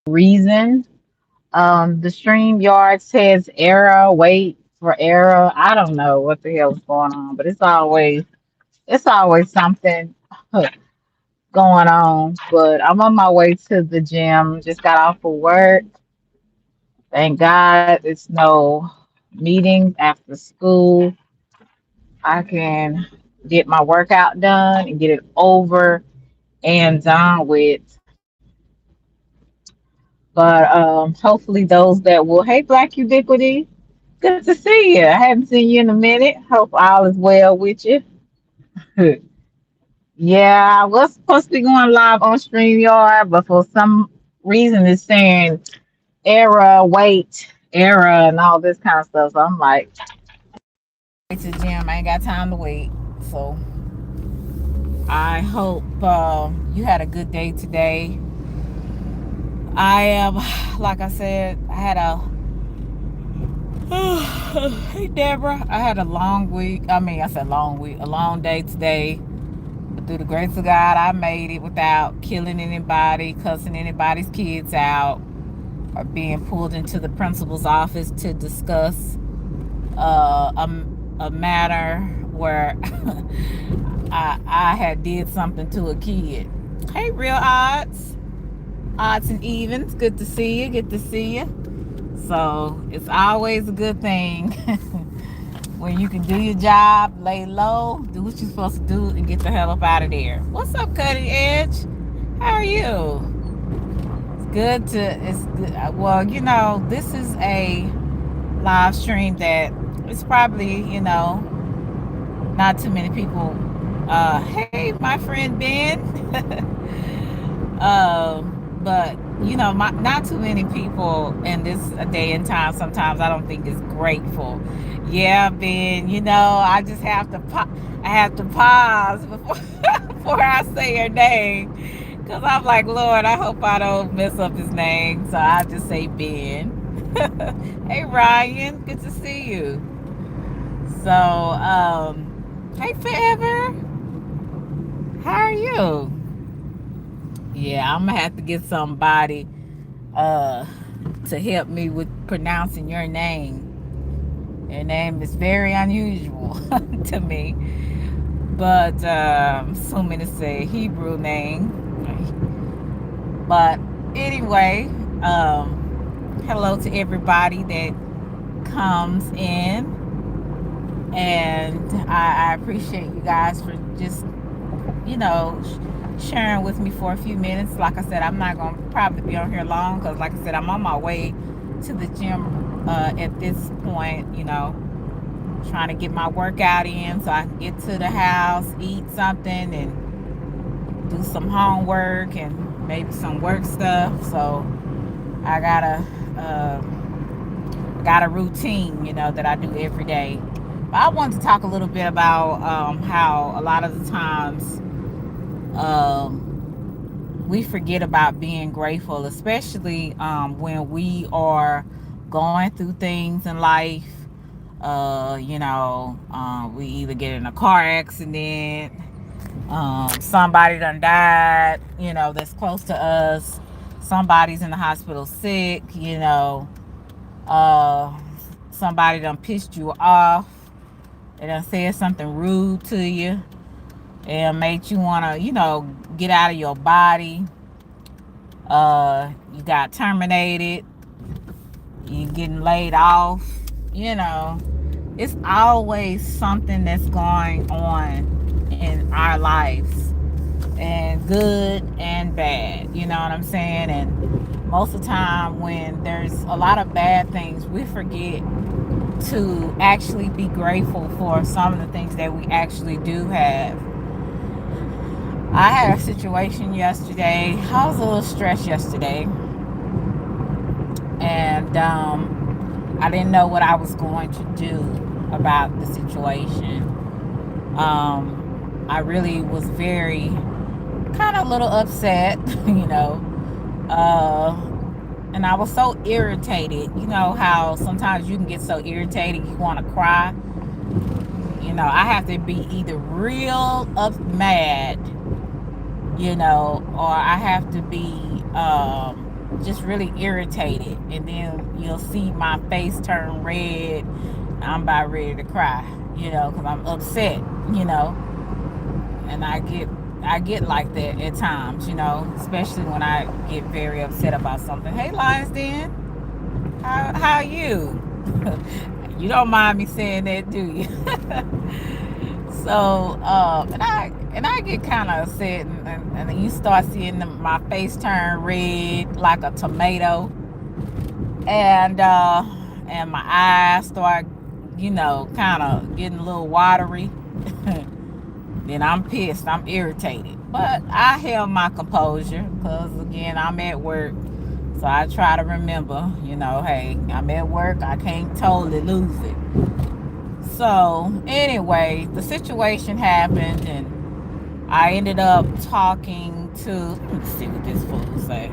reason. The stream yard says error, wait for error. I don't know what the hell is going on, but it's always something going on. But I'm on my way to the gym. Just got off of work. Thank God it's no meetings after school. I can get my workout done and get it over and done with. But hopefully those that will, hey Black Ubiquity, good to see you. I haven't seen you in a minute. Hope all is well with you. Yeah, I was supposed to be going live on StreamYard, but for some reason it's saying error, wait, error, and all this kind of stuff. So I'm like, to the gym. I ain't got time to wait. So I hope you had a good day today. I am, like I said, I had a hey Deborah, I had a long week. I said long week, a long day today. But through the grace of God, I made it without killing anybody, cussing anybody's kids out, or being pulled into the principal's office to discuss a matter where I had did something to a kid. Hey, real odds and evens. Good to see you. Good to see you. So it's always a good thing when you can do your job, lay low, do what you're supposed to do, and get the hell up out of there. What's up, Cutting Edge? How are you? It's good. Well, this is a live stream that it's probably, not too many people. Hey, my friend Ben. But not too many people in this day and time. Sometimes I don't think is grateful. Yeah, Ben. I just have to I have to pause before before I say your name, because I'm like, Lord, I hope I don't mess up his name. So I just say Ben. Hey, Ryan. Good to see you. So, hey, Forever. How are you? Yeah, I'm gonna have to get somebody uh to help me with pronouncing your name. Your name is very unusual to me, but assuming it's a Hebrew name. But anyway, hello to everybody that comes in, and I appreciate you guys for just you know sharing with me for a few minutes. Like I said, I'm not gonna probably be on here long, because like I said, I'm on my way to the gym at this point, trying to get my workout in so I can get to the house, eat something, and do some homework and maybe some work stuff. So I got a routine, that I do every day. But I wanted to talk a little bit about how a lot of the times we forget about being grateful, especially when we are going through things in life. We either get in a car accident, somebody done died, that's close to us. Somebody's in the hospital sick, uh, somebody done pissed you off. They done said something rude to you and made you want to, get out of your body. You got terminated. You getting laid off. It's always something that's going on in our lives, and good and bad. You know what I'm saying? And most of the time, when there's a lot of bad things, we forget to actually be grateful for some of the things that we actually do have. I had a situation yesterday. I was a little stressed yesterday, and I didn't know what I was going to do about the situation. I really was very kind of a little upset, and I was so irritated. You know how sometimes you can get so irritated you want to cry. I have to be either real up mad, or I have to be just really irritated, and then you'll see my face turn red. I'm about ready to cry, because I'm upset, you know, and I get like that at times, especially when I get very upset about something. Hey, Lions Den, how are you? You don't mind me saying that, do you? So, and I get kind of upset, and you start seeing my face turn red like a tomato, and my eyes start, kind of getting a little watery. Then I'm pissed, I'm irritated, but I held my composure because again, I'm at work, so I try to remember, hey, I'm at work, I can't totally lose it. So anyway, the situation happened, and I ended up talking to, let's see what this fool say.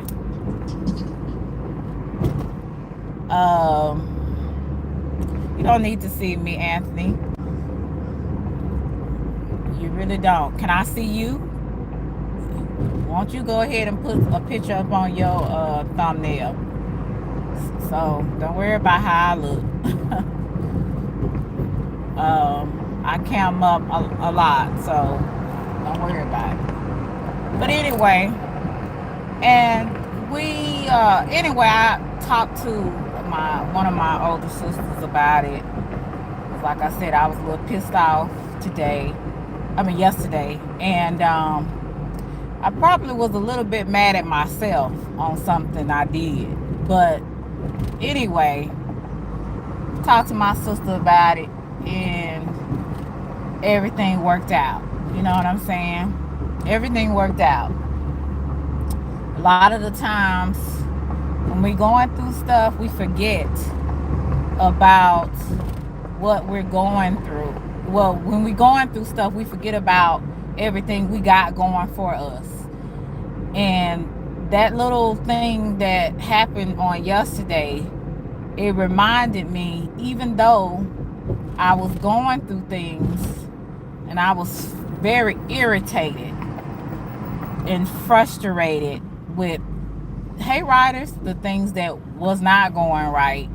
You don't need to see me, Anthony. You really don't. Can I see you? Won't you go ahead and put a picture up on your thumbnail? So don't worry about how I look. I cam up a lot, so don't worry about it. But anyway, and I talked to one of my older sisters about it. Like I said, I was a little pissed off yesterday, and I probably was a little bit mad at myself on something I did. But anyway, talked to my sister about it, and everything worked out. You know what I'm saying? Everything worked out. A lot of the times when we're going through stuff, we forget about what we're going through. Well, when we're going through stuff, we forget about everything we got going for us. And that little thing that happened on yesterday, it reminded me, even though I was going through things and I was very irritated and frustrated with, hey, riders, the things that was not going right.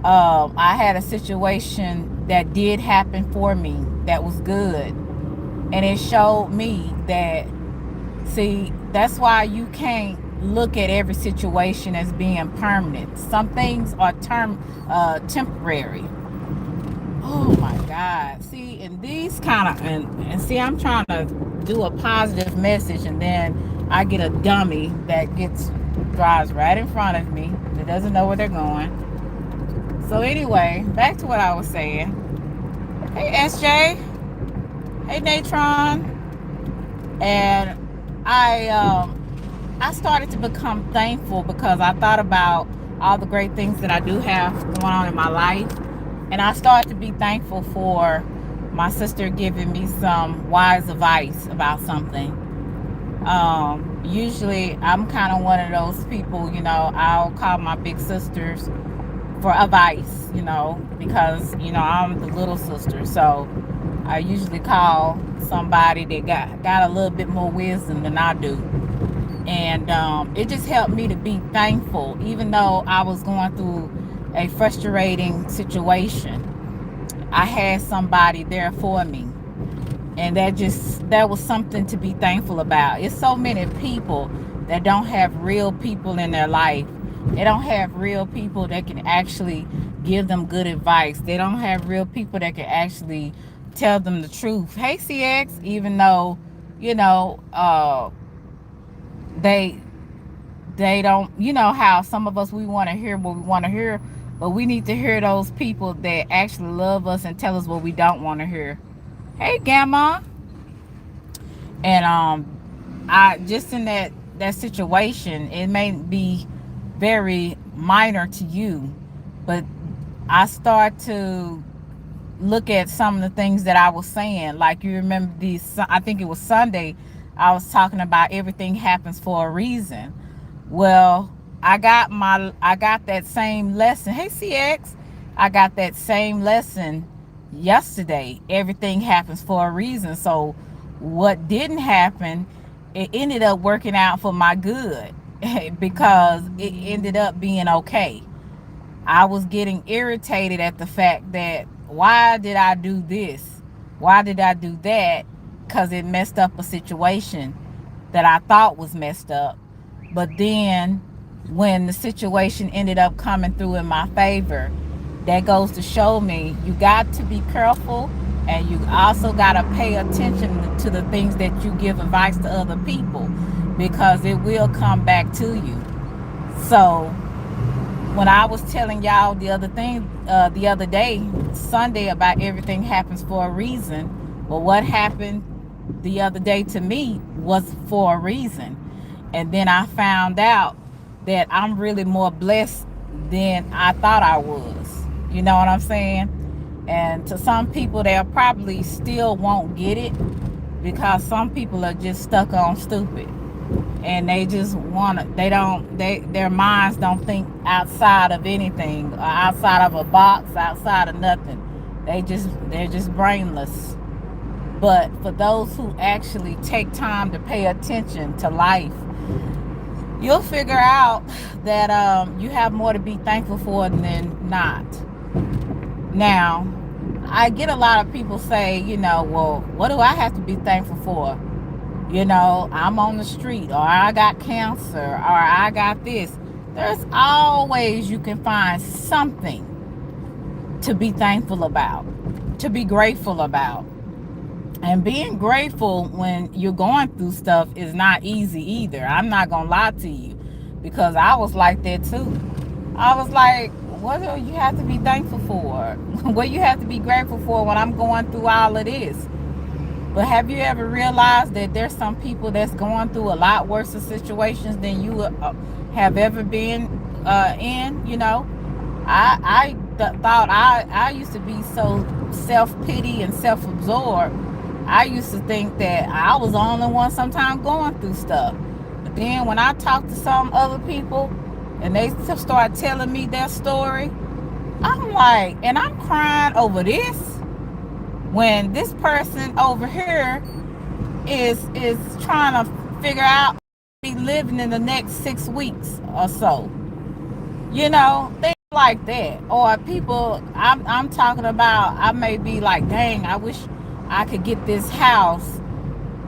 I had a situation that did happen for me that was good, and it showed me that, see, that's why you can't look at every situation as being permanent. Some things are temporary. Oh my God. See, and these kind of, and see, I'm trying to do a positive message, and then I get a dummy that drives right in front of me that doesn't know where they're going. So anyway, back to what I was saying. Hey, SJ. Hey, Natron. And I started to become thankful because I thought about all the great things that I do have going on in my life. And I started to be thankful for my sister giving me some wise advice about something. Usually I'm kind of one of those people, I'll call my big sisters for advice, because, I'm the little sister. So I usually call somebody that got a little bit more wisdom than I do. And it just helped me to be thankful, even though I was going through a frustrating situation. I had somebody there for me. And that was something to be thankful about. It's so many people that don't have real people in their life. They don't have real people that can actually give them good advice. They don't have real people that can actually tell them the truth. Hey, CX, even though, they don't, how some of us, we want to hear what we want to hear, but we need to hear those people that actually love us and tell us what we don't want to hear. Hey, Gamma. And I just in that situation, it may be very minor to you, but I start to look at some of the things that I was saying. Like, you remember I think it was Sunday, I was talking about everything happens for a reason. Well, I got that same lesson. Hey, CX, I got that same lesson yesterday. Everything happens for a reason. So what didn't happen, it ended up working out for my good. because it ended up being okay. I was getting irritated at the fact that why did I do this? Why did I do that? Because it messed up a situation that I thought was messed up. But then when the situation ended up coming through in my favor, that goes to show me you got to be careful, and you also got to pay attention to the things that you give advice to other people, because it will come back to you. So when I was telling y'all the other day, Sunday, about everything happens for a reason. Well, what happened the other day to me was for a reason. And then I found out that I'm really more blessed than I thought I was. You know what I'm saying? And to some people, they'll probably still won't get it, because some people are just stuck on stupid, and they just want to, their minds don't think outside of anything, or outside of a box, outside of nothing. They're just brainless. But for those who actually take time to pay attention to life, you'll figure out that you have more to be thankful for than not. Now, I get a lot of people say, well, what do I have to be thankful for? I'm on the street, or I got cancer, or I got this. There's always, you can find something to be thankful about, to be grateful about. And being grateful when you're going through stuff is not easy either. I'm not going to lie to you, because I was like that too. I was like, what do you have to be thankful for? What you have to be grateful for when I'm going through all of this? But have you ever realized that there's some people that's going through a lot worse situations than you have ever been in? Thought I used to be so self-pity and self-absorbed. I used to think that I was the only one sometimes going through stuff. But then when I talk to some other people and they start telling me their story, I'm like, and I'm crying over this, when this person over here is trying to figure out be living in the next 6 weeks or so. Things like that. Or people, I'm talking about, I may be like, dang, I wish I could get this house,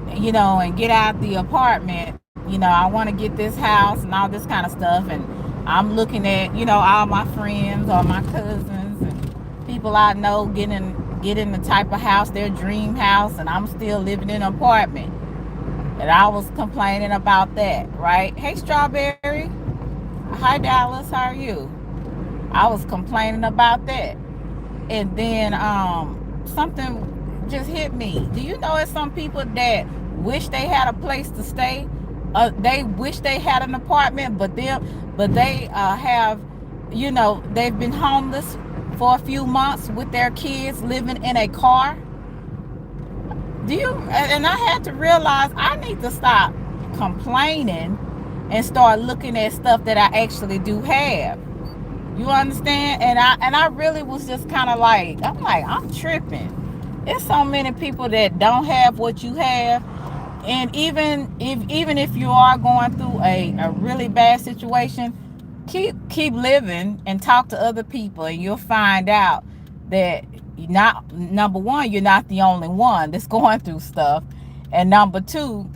and get out the apartment. I want to get this house and all this kind of stuff. And I'm looking at, all my friends or my cousins and people I know getting the type of house, their dream house, and I'm still living in an apartment. And I was complaining about that, right? Hey, Strawberry. Hi, Dallas. How are you? I was complaining about that. And then something just hit me. Do you know there's some people that wish they had a place to stay? They wish they had an apartment, but they have, they've been homeless for a few months with their kids living in a car. And I had to realize I need to stop complaining and start looking at stuff that I actually do have. You understand? And I really was just kind of like, I'm tripping. There's so many people that don't have what you have. And even if you are going through a really bad situation, keep living and talk to other people, and you'll find out that number one, you're not the only one that's going through stuff. And number two,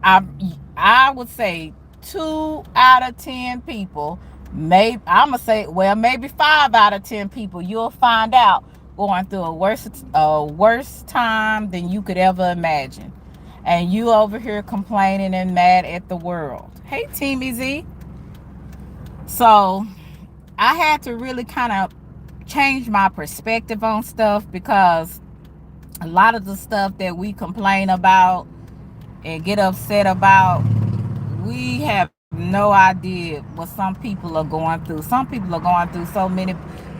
I would say 2 out of 10 people, maybe 5 out of 10 people, you'll find out going through a worse time than you could ever imagine. And you over here complaining and mad at the world. Hey, Team EZ. So I had to really kind of change my perspective on stuff, because a lot of the stuff that we complain about and get upset about, we have no idea what some people are going through. Some people are going through so many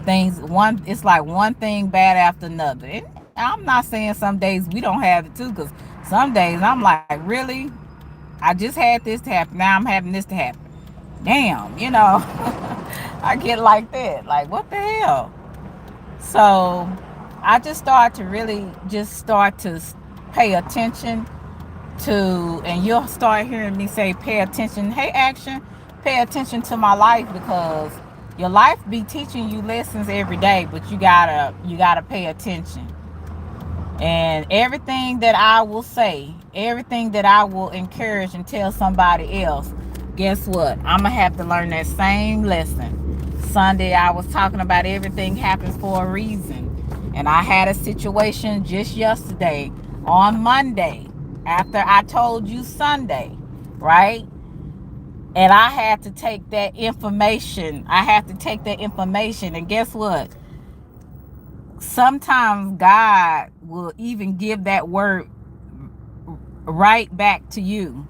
things. It's like one thing bad after another. And I'm not saying some days we don't have it too, because some days I'm like, really? I just had this to happen. Now I'm having this to happen. Damn, I get like that. Like, what the hell? So I just start to pay attention and you'll start hearing me say, pay attention. Hey, Action, pay attention to my life, because your life be teaching you lessons every day, but you gotta pay attention. And everything that I will say, everything that I will encourage and tell somebody else, guess what? I'm gonna have to learn that same lesson. Sunday, I was talking about everything happens for a reason. And I had a situation just yesterday on Monday after I told you Sunday, right? And I had to take that information. And guess what? Sometimes God will even give that word right back to you.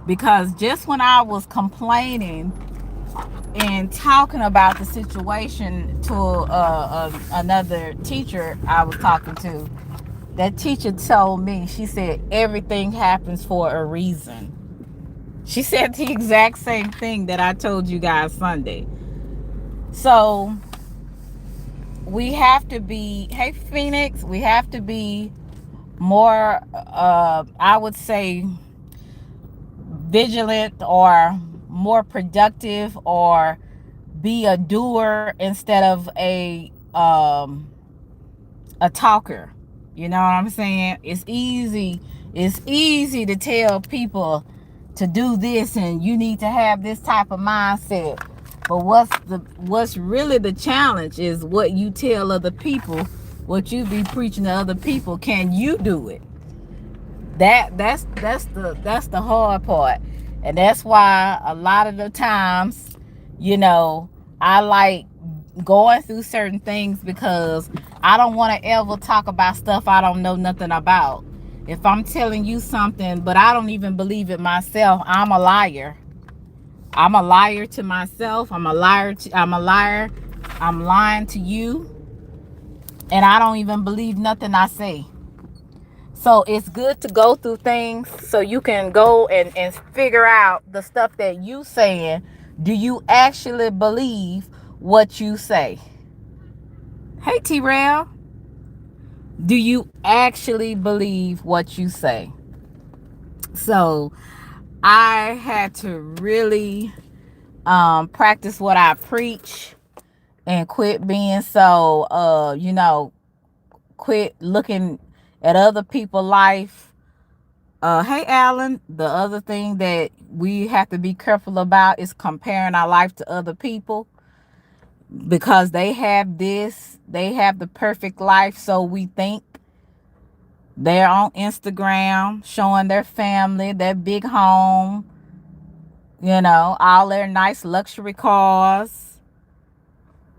Because just when I was complaining and talking about the situation to another teacher I was talking to, that teacher told me, she said, everything happens for a reason. She said the exact same thing that I told you guys Sunday. So we have to be, hey Phoenix, we have to be more, I would say, vigilant, or more productive, or be a doer instead of a talker. You know what I'm saying? It's easy to tell people to do this and you need to have this type of mindset. But what's really the challenge is what you tell other people, what you be preaching to other people. Can you do it? That's the hard part. And that's why a lot of the times, you know, I like going through certain things, because I don't want to ever talk about stuff I don't know nothing about. If I'm telling you something but I don't even believe it myself, I'm a liar. I'm a liar to myself. I'm a liar. I'm lying to you, and I don't even believe nothing I say. So it's good to go through things so you can go and figure out the stuff that you saying. Do you actually believe what you say? Hey, T-Rail. Do you actually believe what you say? So I had to really practice what I preach, and quit being so, quit looking at other people's life. Hey, Alan, the other thing that we have to be careful about is comparing our life to other people, because they have the perfect life. So we think they're on Instagram showing their family, their big home, all their nice luxury cars,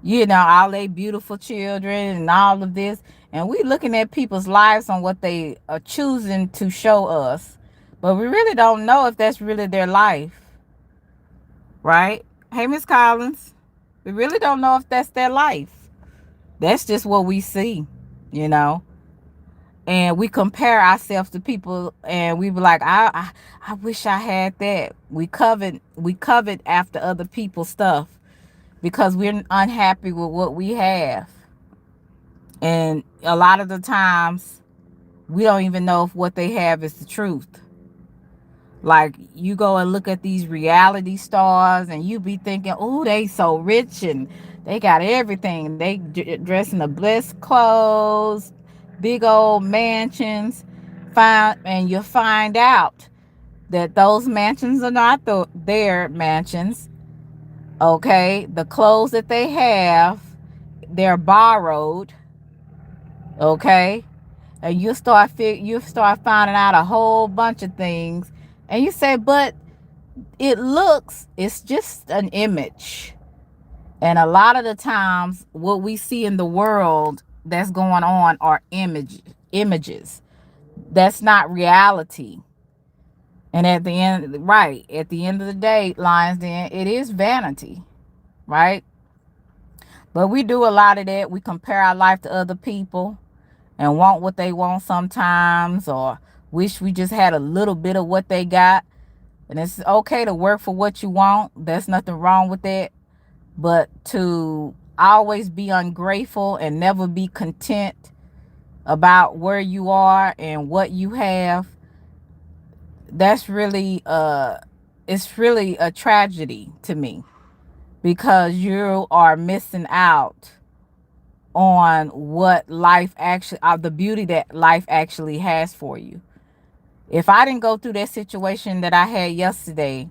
all their beautiful children and all of this. And we looking at people's lives on what they are choosing to show us. But we really don't know if that's really their life, right? Hey, Miss Collins. We really don't know if that's their life. That's just what we see, you know. And we compare ourselves to people, and we be like, I wish I had that. We covet after other people's stuff because we're unhappy with what we have. And a lot of the times we don't even know if what they have is the truth. Like, you go and look at these reality stars and you be thinking, oh, they so rich and they got everything. They dress in the best clothes, big old mansions. And you find out that those mansions are not their mansions. Okay, the clothes that they have, they're borrowed. Okay, and you start finding out a whole bunch of things, and you say, but it's just an image. And a lot of the times what we see in the world that's going on are images. That's not reality. And at the end of the day, Lions Den, it is vanity, right? But we do a lot of that. We compare our life to other people and want what they want sometimes, or wish we just had a little bit of what they got. And it's okay to work for what you want. There's nothing wrong with that. But to always be ungrateful and never be content about where you are and what you have, that's really it's really a tragedy to me, because you are missing out on what life actually, the beauty that life actually has for you. If I didn't go through that situation that I had yesterday,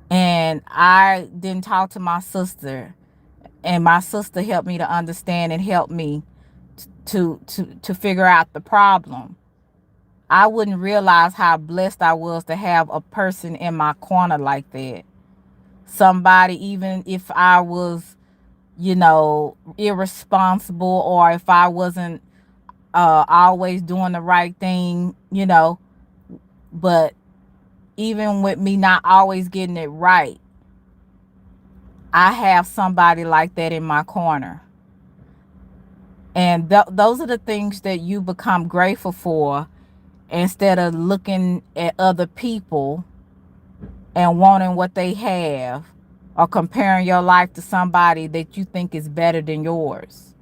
and I didn't talk to my sister, and my sister helped me to understand and help me to figure out the problem, I wouldn't realize how blessed I was to have a person in my corner like that. Somebody, even if I was, irresponsible, or if I wasn't always doing the right thing, but even with me not always getting it right, I have somebody like that in my corner. And those are the things that you become grateful for, instead of looking at other people and wanting what they have, or comparing your life to somebody that you think is better than yours.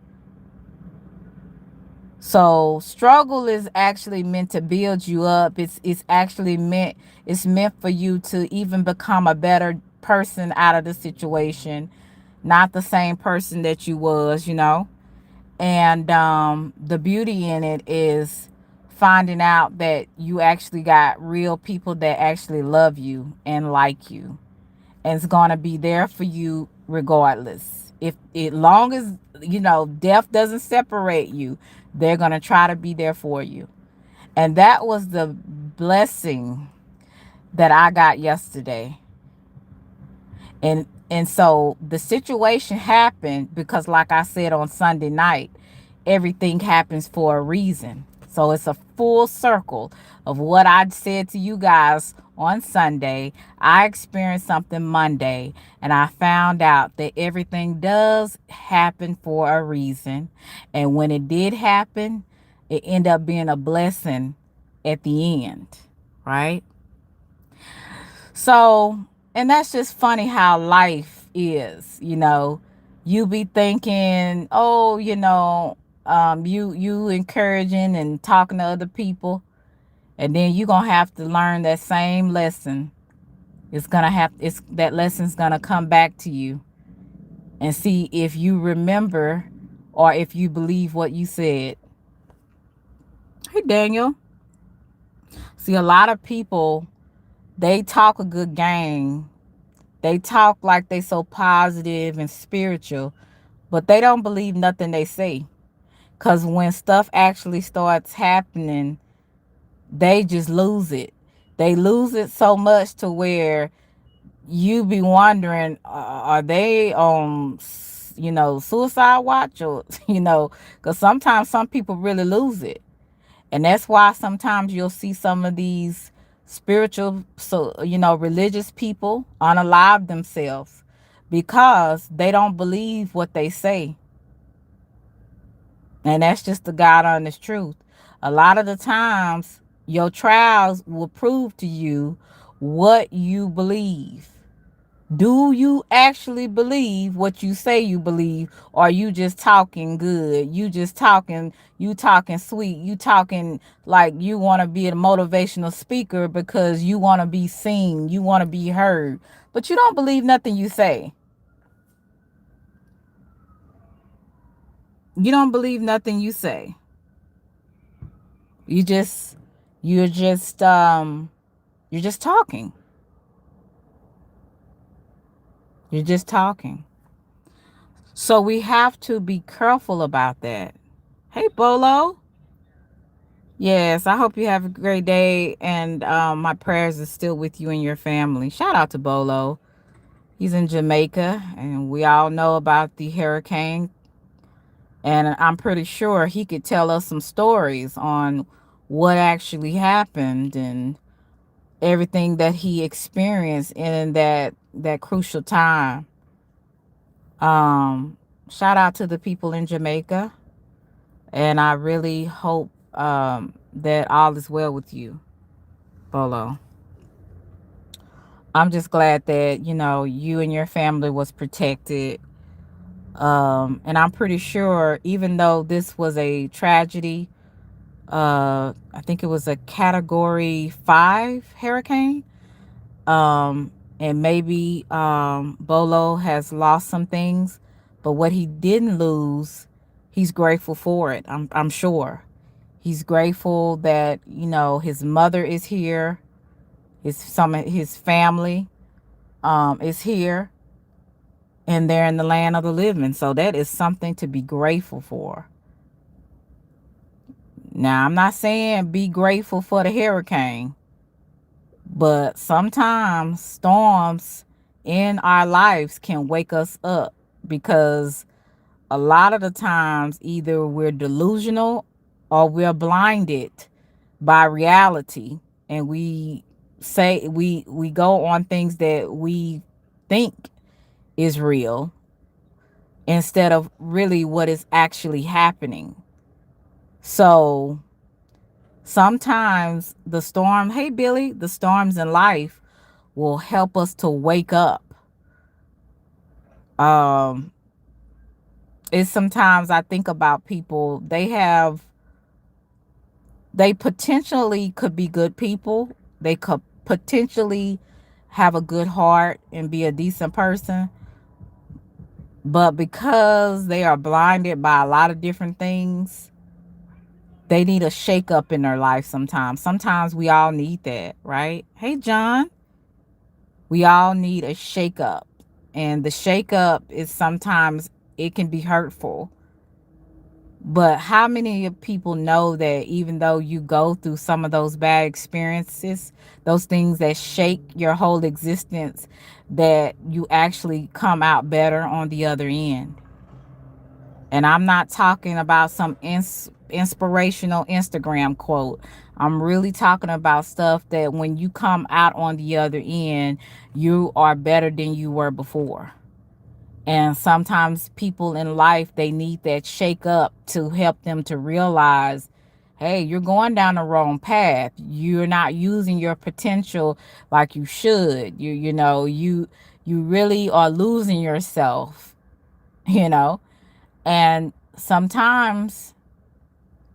So struggle is actually meant to build you up. It's actually meant for you to even become a better person out of the situation, not the same person that you was, And the beauty in it is finding out that you actually got real people that actually love you and like you, and it's gonna be there for you regardless. If it long as death doesn't separate you, they're gonna try to be there for you. And that was the blessing that I got yesterday. And so the situation happened because, like I said on Sunday night, everything happens for a reason. So it's a full circle of what I said to you guys on Sunday. I experienced something Monday, and I found out that everything does happen for a reason. And when it did happen, it ended up being a blessing at the end, right? So, and that's just funny how life is, You be thinking, oh, you encouraging and talking to other people, and then you gonna have to learn that same lesson. It's that lesson's gonna come back to you, and see if you remember or if you believe what you said. Hey, Daniel. See, a lot of people, they talk a good game. They talk like they so positive and spiritual, but they don't believe nothing they say. Cause when stuff actually starts happening, they just lose it. They lose it so much to where you be wondering, are they on, suicide watch, or because sometimes some people really lose it. And that's why sometimes you'll see some of these spiritual, so religious people unalive themselves, because they don't believe what they say. And that's just the God honest truth. A lot of the times your trials will prove to you what you believe. Do you actually believe what you say you believe, or are you just talking good? You talking sweet. You talking like you want to be a motivational speaker because you want to be seen, you want to be heard, but you don't believe nothing you say. You don't believe nothing you say. You just you're just you're just talking. You're just talking. So we have to be careful about that. Hey, Bolo. Yes, I hope you have a great day, and my prayers are still with you and your family. Shout out to Bolo. He's in Jamaica, and we all know about the hurricane. And I'm pretty sure he could tell us some stories on what actually happened and everything that he experienced in that crucial time. Um, Shout out to the people in Jamaica, and I really hope that all is well with you, Bolo. I'm just glad that you and your family was protected. And I'm pretty sure, even though this was a tragedy, I think it was a category 5 hurricane. And maybe Bolo has lost some things, but what he didn't lose, he's grateful for it. I'm sure. He's grateful that, his mother is here, his family is here, and they're in the land of the living. So that is something to be grateful for. Now, I'm not saying be grateful for the hurricane, but sometimes storms in our lives can wake us up, because a lot of the times either we're delusional or we're blinded by reality, and we go on things that we think is real instead of really what is actually happening. So sometimes hey Billy, the storms in life will help us to wake up. Um, it's sometimes I think about people, they potentially could be good people. They could potentially have a good heart and be a decent person. But because they are blinded by a lot of different things, they need a shake up in their life sometimes. Sometimes we all need that, right? Hey, John, we all need a shake up. And the shake up is sometimes it can be hurtful. But how many people know that even though you go through some of those bad experiences, those things that shake your whole existence, that you actually come out better on the other end? And I'm not talking about some inspirational Instagram quote. I'm really talking about stuff that when you come out on the other end, you are better than you were before. And sometimes people in life, they need that shake up to help them to realize, hey, you're going down the wrong path. You're not using your potential like you should. You really are losing yourself, you know. And sometimes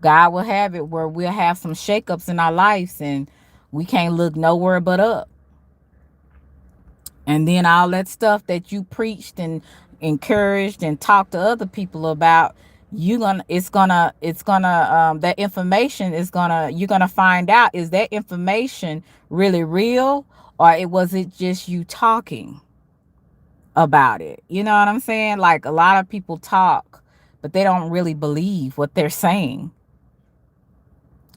God will have it where we'll have some shakeups in our lives and we can't look nowhere but up. And then all that stuff that you preached and encouraged and talked to other people about, that information is gonna you're gonna find out, is that information really real, or was it just you talking about it? You know what I'm saying? Like, a lot of people talk, but they don't really believe what they're saying.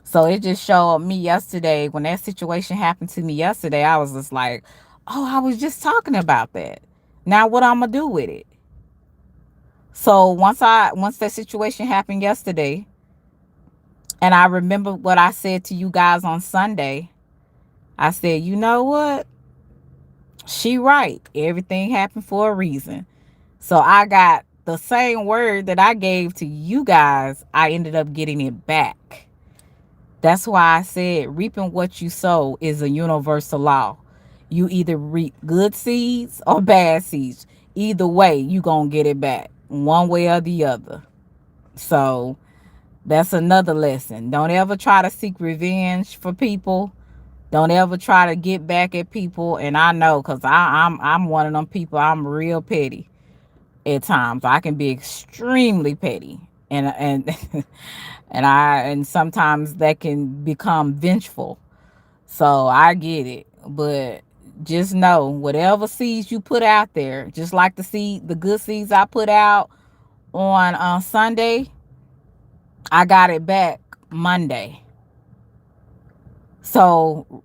So it just showed me yesterday, when that situation happened to me yesterday, I was just like, oh, I was just talking about that. Now what I'm gonna do with it? So once that situation happened yesterday, and I remember what I said to you guys on Sunday, I said, you know what? She right. Everything happened for a reason. So I got the same word that I gave to you guys, I ended up getting it back. That's why I said reaping what you sow is a universal law. You either reap good seeds or bad seeds. Either way, you going to get it back, one way or the other. So that's another lesson. Don't ever try to seek revenge for people. Don't ever try to get back at people. And I know, because I'm one of them people. I'm real petty at times. I can be extremely petty. And and sometimes that can become vengeful. So I get it. But just know, whatever seeds you put out there, just like the good seeds I put out on Sunday, I got it back Monday. So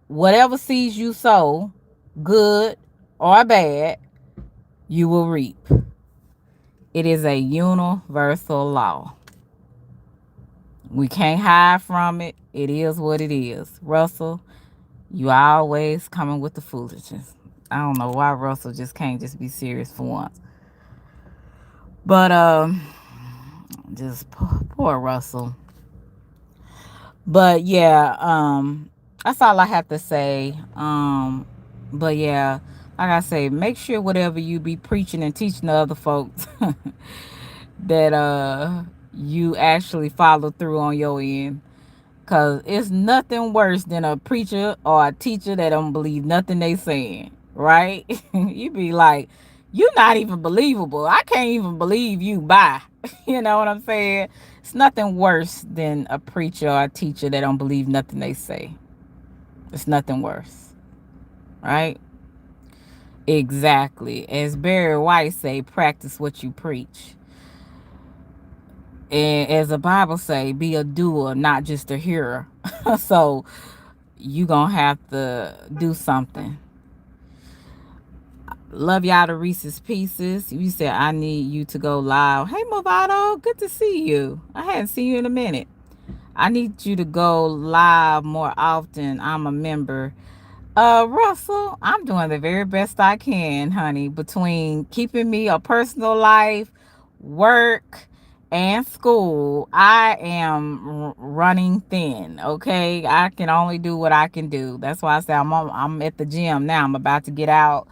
whatever seeds you sow, good or bad, you will reap. It is a universal law. We can't hide from it. It is what it is. Russell, you always coming with the foolishness. I don't know why Russell just can't just be serious for once. But just poor Russell. But yeah, that's all I have to say. But yeah, like I say, make sure whatever you be preaching and teaching to other folks that you actually follow through on your end. Cause it's nothing worse than a preacher or a teacher that don't believe nothing they saying, right? You be like, you're not even believable. I can't even believe you. Bye. You know what I'm saying? It's nothing worse than a preacher or a teacher that don't believe nothing they say. It's nothing worse, right? Exactly. As Barry White say, practice what you preach. And as the Bible say, be a doer, not just a hearer. So you gonna have to do something. Love y'all to Reese's Pieces. You said I need you to go live. Hey Movado, good to see you. I hadn't seen you in a minute. I need you to go live more often. I'm a member. Russell, I'm doing the very best I can, honey, between keeping me a personal life, work, and school. I am running thin. Okay, I can only do what I can do. That's why I say I'm at the gym now. I'm about to get out,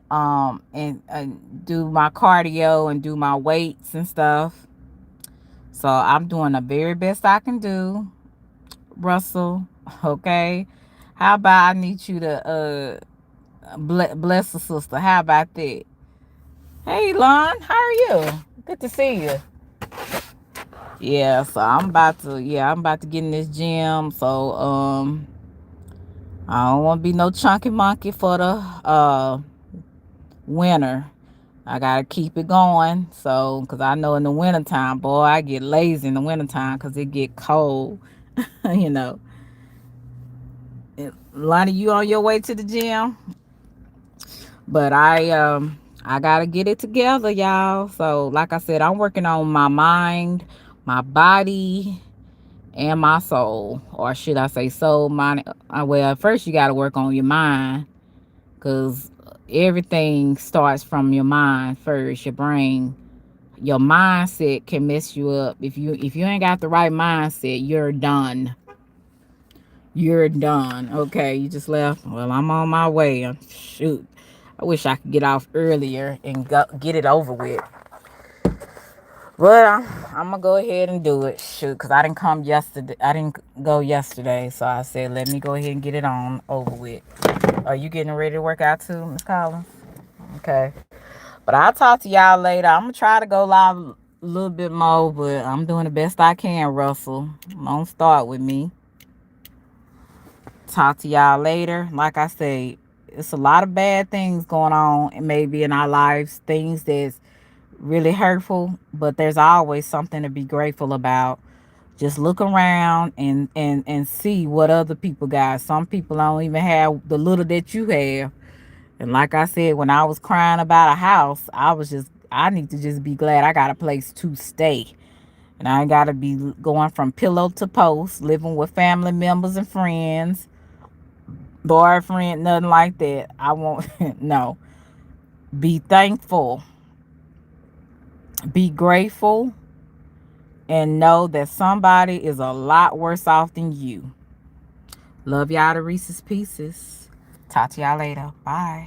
and do my cardio and do my weights and stuff. So I'm doing the very best I can do, Russell. Okay. How about I need you to bless the sister? How about that? Hey, Lon, how are you? Good to see you. Yeah, so I'm about to get in this gym. So I don't want to be no chunky monkey for the winter. I gotta keep it going. So, cause I know in the wintertime, boy, I get lazy in the wintertime because it get cold. You know. Lonnie, you on your way to the gym? But I gotta get it together, y'all. So like I said, I'm working on my mind, my body, and my soul. Or should I say soul, mind? Well, first you gotta work on your mind, because everything starts from your mind first, your brain. Your mindset can mess you up. If you ain't got the right mindset, you're done. You're done. Okay, you just left. Well, I'm on my way. Shoot. I wish I could get off earlier and get it over with. But I'm going to go ahead and do it. Shoot, because I didn't come yesterday. I didn't go yesterday. So I said, let me go ahead and get it on over with. Are you getting ready to work out too, Miss Collins? Okay. But I'll talk to y'all later. I'm going to try to go live a little bit more, but I'm doing the best I can, Russell. Don't start with me. Talk to y'all later. Like I say, it's a lot of bad things going on and maybe in our lives, things that's really hurtful, but there's always something to be grateful about. Just look around and see what other people got. Some people don't even have the little that you have. And like I said, when I was crying about a house, I need to just be glad I got a place to stay. And I ain't got to be going from pillow to post, living with family members and friends, boyfriend, nothing like that. I won't. No. Be thankful, be grateful, and know that somebody is a lot worse off than you. Love y'all to Reese's Pieces. Talk to y'all later. Bye.